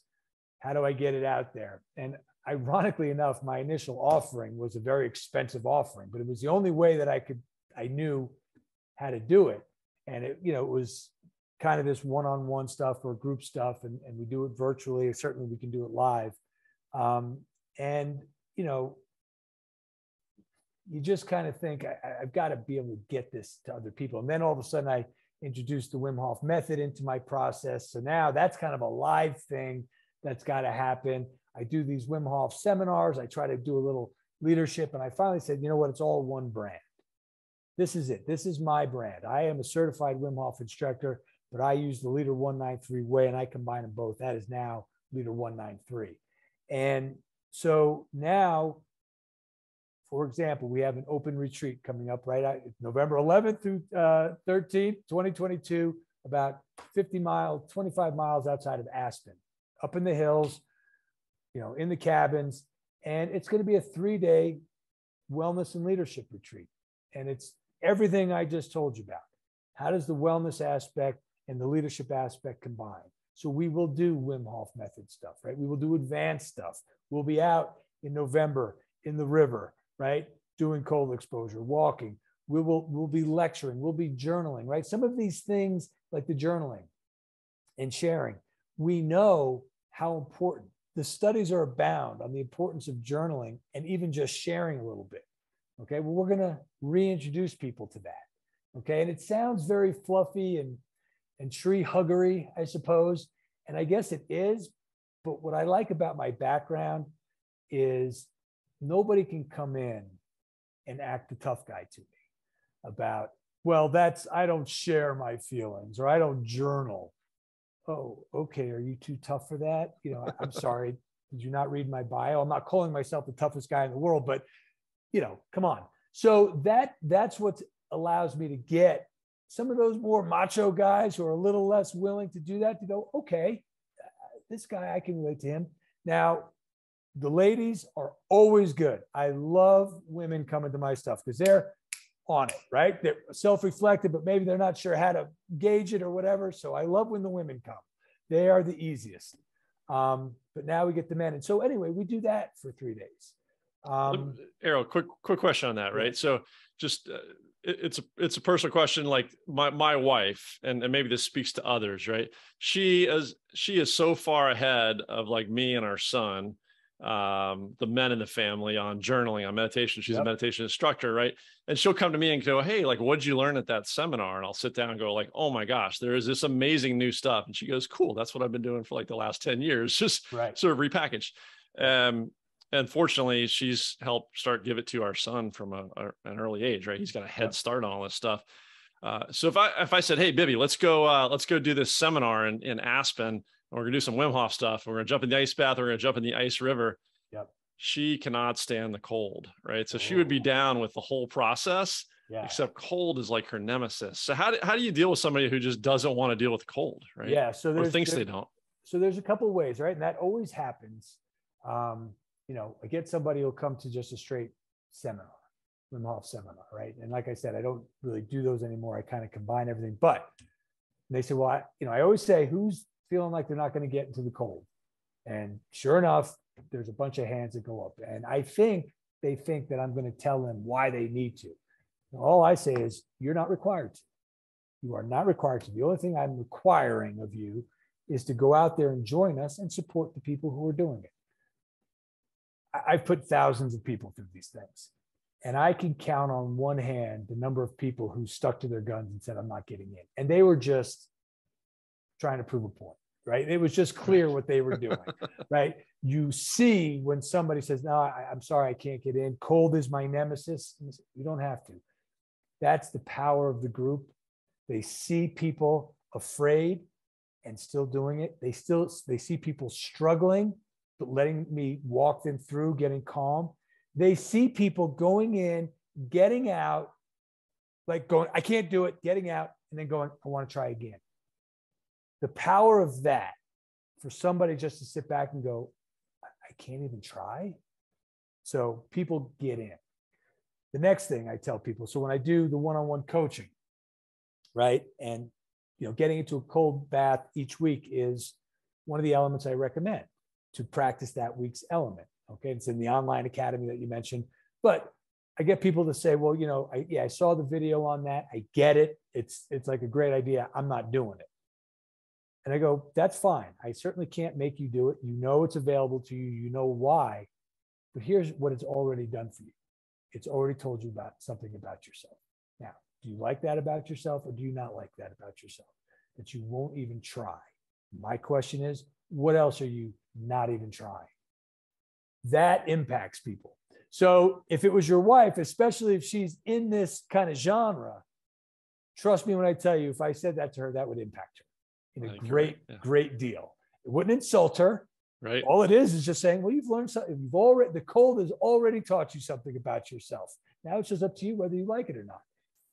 How do I get it out there? And ironically enough, my initial offering was a very expensive offering, but it was the only way that I knew how to do it. And it was kind of this one-on-one stuff or group stuff, and we do it virtually. Certainly we can do it live. And, you know, you just kind of think, I've got to be able to get this to other people. And then all of a sudden I introduced the Wim Hof Method into my process. So now that's kind of a live thing that's got to happen. I do these Wim Hof seminars. I try to do a little leadership. And I finally said, you know what? It's all one brand. This is it. This is my brand. I am a certified Wim Hof instructor, but I use the Leader 193 way, and I combine them both. That is now Leader 193. And so now, for example, we have an open retreat coming up right out November 11th through 13th, 2022, about 25 miles outside of Aspen, up in the hills, you know, in the cabins. And it's going to be a 3-day wellness and leadership retreat. And it's everything I just told you about. How does the wellness aspect and the leadership aspect combine? So we will do Wim Hof Method stuff, right? We will do advanced stuff. We'll be out in November in the river, right? Doing cold exposure, walking. We'll be lecturing. We'll be journaling, right? Some of these things like the journaling and sharing, we know how important. The studies are abound on the importance of journaling and even just sharing a little bit. Okay, well, we're going to reintroduce people to that. Okay, and it sounds very fluffy and tree huggery, I suppose. And I guess it is. But what I like about my background is nobody can come in and act the tough guy to me about, well, I don't share my feelings or I don't journal. Oh, okay. Are you too tough for that? You know, I'm sorry. Did you not read my bio? I'm not calling myself the toughest guy in the world, but you know, come on. So that's what allows me to get some of those more macho guys who are a little less willing to do that, to go, okay, this guy, I can relate to him. Now, the ladies are always good. I love women coming to my stuff because they're on it, right? They're self-reflective, but maybe they're not sure how to gauge it or whatever. So I love when the women come. They are the easiest. But now we get the men. And so anyway, we do that for 3 days. Errol, quick question on that, right? Yeah. So just it's a personal question. Like my wife, and maybe this speaks to others, right? She is so far ahead of like me and our son, the men in the family, on journaling, on meditation. She's a meditation instructor, right? And she'll come to me and go, hey, like, what'd you learn at that seminar? And I'll sit down and go like, oh my gosh, there is this amazing new stuff. And she goes, cool. That's what I've been doing for like the last 10 years, just sort of repackaged. And fortunately, she's helped give it to our son from an early age, right? He's got a head start on all this stuff. So if I said, hey, Bibby, let's go do this seminar in Aspen, and we're gonna do some Wim Hof stuff. We're gonna jump in the ice bath. We're gonna jump in the ice river. Yep. She cannot stand the cold, right? So she would be down with the whole process, except cold is like her nemesis. So how do you deal with somebody who just doesn't want to deal with cold, right? Yeah. So or thinks they don't. So there's a couple of ways, right? And that always happens. You know, I get somebody who'll come to just a straight seminar, Wim Hof seminar, right? And like I said, I don't really do those anymore. I kind of combine everything. But they say, well, I always say, who's feeling like they're not going to get into the cold? And sure enough, there's a bunch of hands that go up. And I think they think that I'm going to tell them why they need to. And all I say is, you're not required to. You are not required to. The only thing I'm requiring of you is to go out there and join us and support the people who are doing it. I've put thousands of people through these things, and I can count on one hand the number of people who stuck to their guns and said, I'm not getting in. And they were just trying to prove a point, right? It was just clear what they were doing, right? You see when somebody says, no, I'm sorry, I can't get in. Cold is my nemesis. You don't have to. That's the power of the group. They see people afraid and still doing it. They see people struggling, but letting me walk them through, getting calm. They see people going in, getting out, like going, I can't do it, getting out, and then going, I want to try again. The power of that, for somebody just to sit back and go, I can't even try. So people get in. The next thing I tell people, so when I do the one-on-one coaching, right, and getting into a cold bath each week is one of the elements I recommend to practice that week's element. Okay, it's in the online academy that you mentioned, but I get people to say, well, I saw the video on that. I get it. It's like a great idea. I'm not doing it. And I go, that's fine. I certainly can't make you do it. You know, it's available to you. You know why, but here's what it's already done for you. It's already told you about something about yourself. Now, do you like that about yourself, or do you not like that about yourself? That you won't even try. My question is, what else are you not even trying? That impacts people. So if it was your wife, especially if she's in this kind of genre, trust me when I tell you, if I said that to her, that would impact her in a great deal. It wouldn't insult her. Right. All it is just saying, well, you've learned something. The cold has already taught you something about yourself. Now it's just up to you whether you like it or not.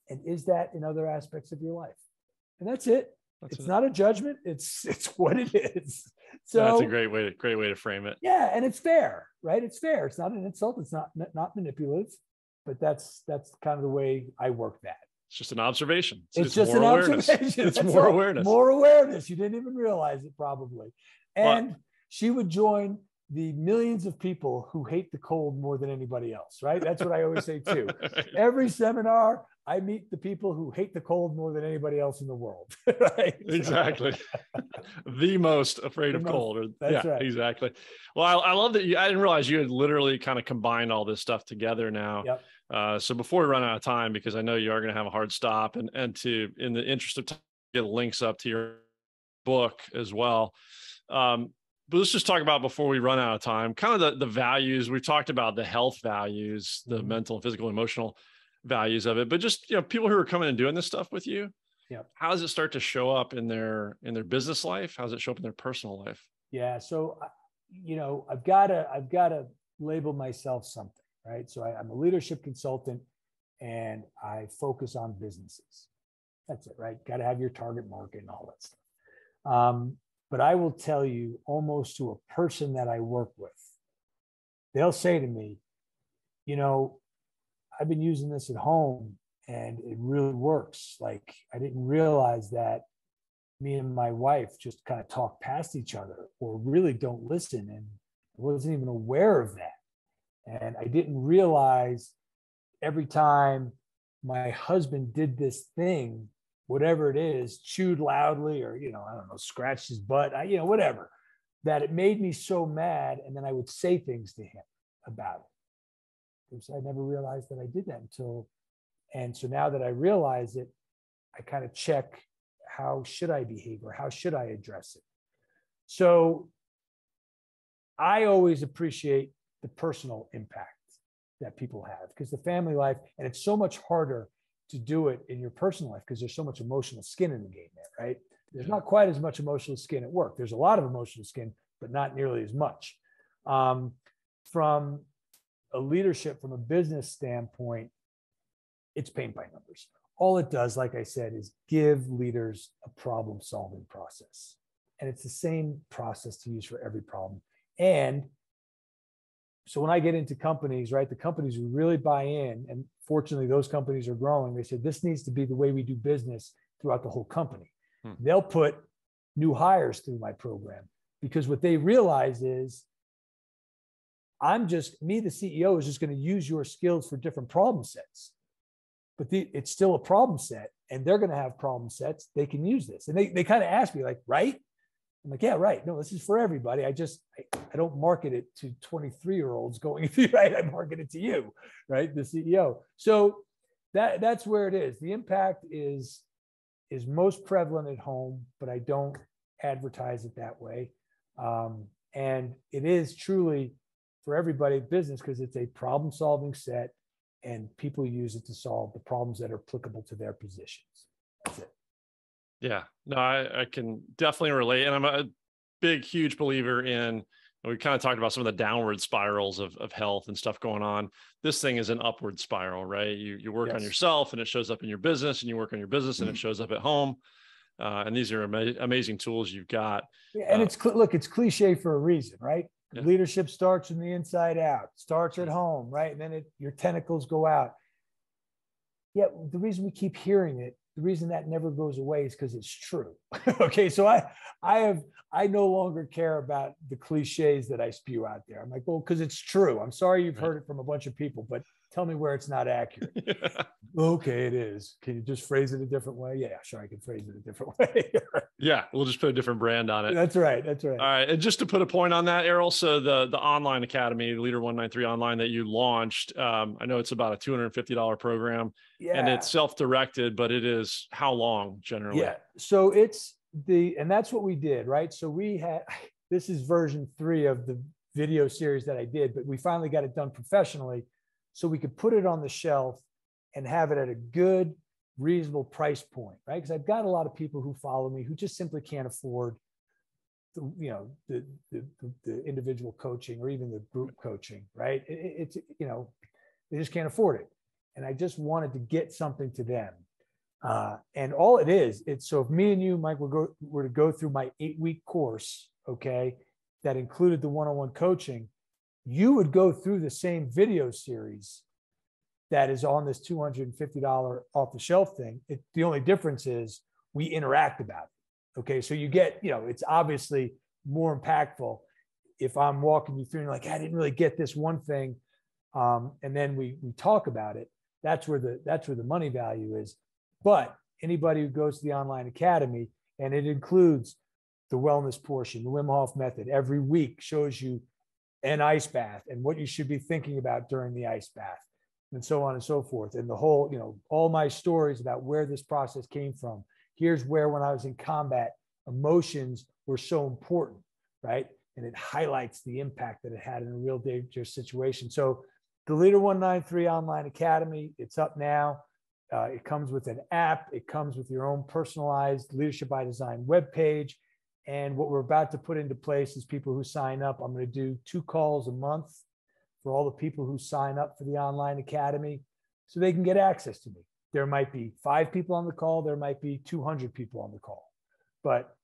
And is that in other aspects of your life? And that's it. It's not a judgment. It's what it is. So that's a great way to frame it. Yeah. And it's fair, right? It's fair. It's not an insult. It's not manipulative, but that's kind of the way I work that. It's just an observation. It's just an observation. It's more awareness. More awareness. You didn't even realize it probably. And she would join the millions of people who hate the cold more than anybody else, right? That's what I always say too. Every seminar, I meet the people who hate the cold more than anybody else in the world. Right? Exactly. The most afraid of cold. That's right. Exactly. Well, I love that I didn't realize you had literally kind of combined all this stuff together now. Yep. So before we run out of time, because I know you are going to have a hard stop, and in the interest of time, get links up to your book as well. But let's just talk about, before we run out of time, kind of the values. We've talked about the health values, the mental, physical, emotional values of it, but just, people who are coming and doing this stuff with you, how does it start to show up in their business life? How does it show up in their personal life? Yeah. So, I've got to label myself something, right? So I'm a leadership consultant and I focus on businesses. That's it, right? Got to have your target market and all that stuff. But I will tell you, almost to a person that I work with, they'll say to me, I've been using this at home and it really works. Like, I didn't realize that me and my wife just kind of talk past each other or really don't listen. And I wasn't even aware of that. And I didn't realize every time my husband did this thing, whatever it is, chewed loudly or, I don't know, scratched his butt, whatever, that it made me so mad. And then I would say things to him about it. Because I never realized that I did that and so now that I realize it, I kind of check, how should I behave or how should I address it? So I always appreciate the personal impact that people have, because the family life, and it's so much harder to do it in your personal life because there's so much emotional skin in the game there, right? There's not quite as much emotional skin at work. There's a lot of emotional skin, but not nearly as much. From a leadership, from a business standpoint, it's paint by numbers. All it does, like I said, is give leaders a problem-solving process. And it's the same process to use for every problem. And so when I get into companies, right, the companies who really buy in, and fortunately those companies are growing, they said, this needs to be the way we do business throughout the whole company. They'll put new hires through my program because what they realize is the CEO is just going to use your skills for different problem sets, but it's still a problem set and they're going to have problem sets. They can use this. And they kind of ask me like, right? I'm like, yeah, right. No, this is for everybody. I don't market it to 23-year-olds going through, right? I market it to you, right? The CEO. So that's where it is. The impact is most prevalent at home, but I don't advertise it that way. And it is truly for everybody business because it's a problem-solving set and people use it to solve the problems that are applicable to their positions. That's it. Yeah, no, I can definitely relate. And I'm a big, huge believer in, we kind of talked about some of the downward spirals of health and stuff going on. This thing is an upward spiral, right? You work on yourself and it shows up in your business, and you work on your business and it shows up at home. And these are amazing tools you've got. And it's cliche for a reason, right? Yeah. Leadership starts from the inside out, starts at home, right? And then your tentacles go out. Yeah, the reason we keep hearing it, the reason that never goes away is because it's true. Okay, so I no longer care about the cliches that I spew out there. I'm like, well, because it's true. I'm sorry you've heard it from a bunch of people, but Tell me where it's not accurate. Okay, it is. Can you just phrase it a different way? Yeah, sure, I can phrase it a different way. Yeah, we'll just put a different brand on it. That's right. That's right. All right. And just to put a point on that, Errol, so the online academy, Leader 193 online that you launched, I know it's about a $250 program, and it's self-directed, but it is how long generally? Yeah. So and that's what we did, right? So this is version 3 of the video series that I did, but we finally got it done professionally so we could put it on the shelf and have it at a good, reasonable price point, right? Because I've got a lot of people who follow me who just simply can't afford the individual coaching or even the group coaching, right? It's they just can't afford it. And I just wanted to get something to them. And all it is, so if me and you, Mike, were to go through my 8-week course, okay, that included the one-on-one coaching, you would go through the same video series that is on this $250 off the shelf thing. The only difference is we interact about it. Okay. So you get, it's obviously more impactful if I'm walking you through and like, I didn't really get this one thing. And then we talk about it. That's where the money value is. But anybody who goes to the online academy, and it includes the wellness portion, the Wim Hof Method, every week shows you an ice bath and what you should be thinking about during the ice bath, and so on and so forth. And the whole, all my stories about where this process came from. Here's where, when I was in combat, emotions were so important, right? And it highlights the impact that it had in a real dangerous situation. So the Leader 193 Online Academy, it's up now. It comes with an app. It comes with your own personalized Leadership by Design webpage. And what we're about to put into place is people who sign up. I'm going to do 2 calls a month for all the people who sign up for the online academy so they can get access to me. There might be 5 people on the call. There might be 200 people on the call, but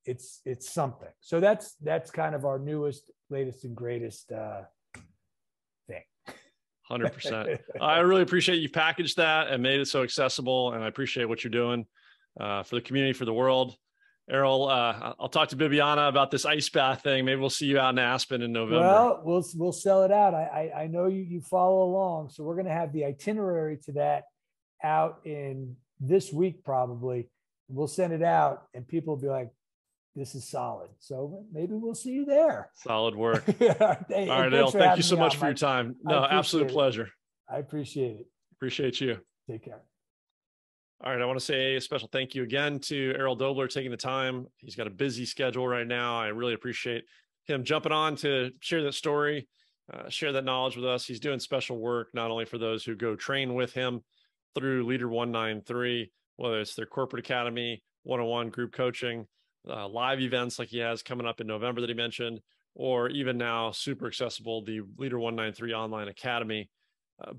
it's something. So that's kind of our newest, latest and greatest thing. 100%. I really appreciate you packaged that and made it so accessible. And I appreciate what you're doing for the community, for the world. Errol, I'll talk to Bibiana about this ice bath thing. Maybe we'll see you out in Aspen in November. Well, we'll sell it out. I know you follow along. So we're going to have the itinerary to that out in this week, probably. We'll send it out and people will be like, this is solid. So maybe we'll see you there. Solid work. Hey, all right, Errol, thank you so much for your time. No, absolute pleasure. I appreciate it. Appreciate you. Take care. All right. I want to say a special thank you again to Errol Doebler taking the time. He's got a busy schedule right now. I really appreciate him jumping on to share that story, share that knowledge with us. He's doing special work, not only for those who go train with him through Leader 193, whether it's their corporate academy, one-on-one group coaching, live events like he has coming up in November that he mentioned, or even now super accessible, the Leader 193 Online Academy.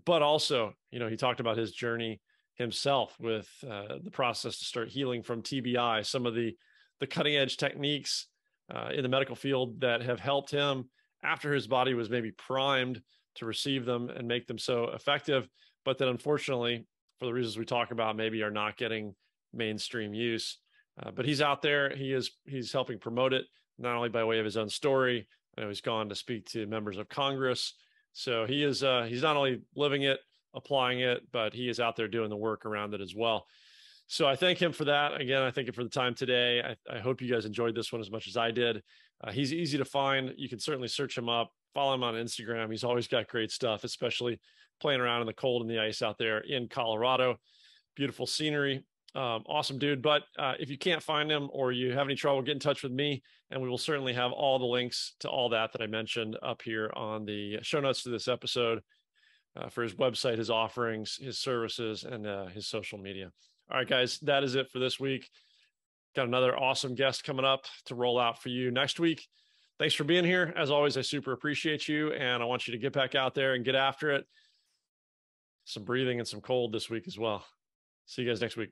But also, he talked about his journey himself with the process to start healing from TBI, some of the cutting edge techniques in the medical field that have helped him after his body was maybe primed to receive them and make them so effective, but that unfortunately, for the reasons we talk about, maybe are not getting mainstream use. But he's out there. He's helping promote it, not only by way of his own story. I know he's gone to speak to members of Congress. So he is he's not only living it, applying it, but he is out there doing the work around it as well. So I thank him for that. Again, I thank him for the time today. I hope you guys enjoyed this one as much as I did. He's easy to find. You can certainly search him up, follow him on Instagram. He's always got great stuff, especially playing around in the cold and the ice out there in Colorado. Beautiful scenery. Awesome dude. But if you can't find him or you have any trouble, get in touch with me, and we will certainly have all the links to all that I mentioned up here on the show notes to this episode for his website, his offerings, his services, and his social media. All right, guys, that is it for this week. Got another awesome guest coming up to roll out for you next week. Thanks for being here. As always, I super appreciate you, and I want you to get back out there and get after it. Some breathing and some cold this week as well. See you guys next week.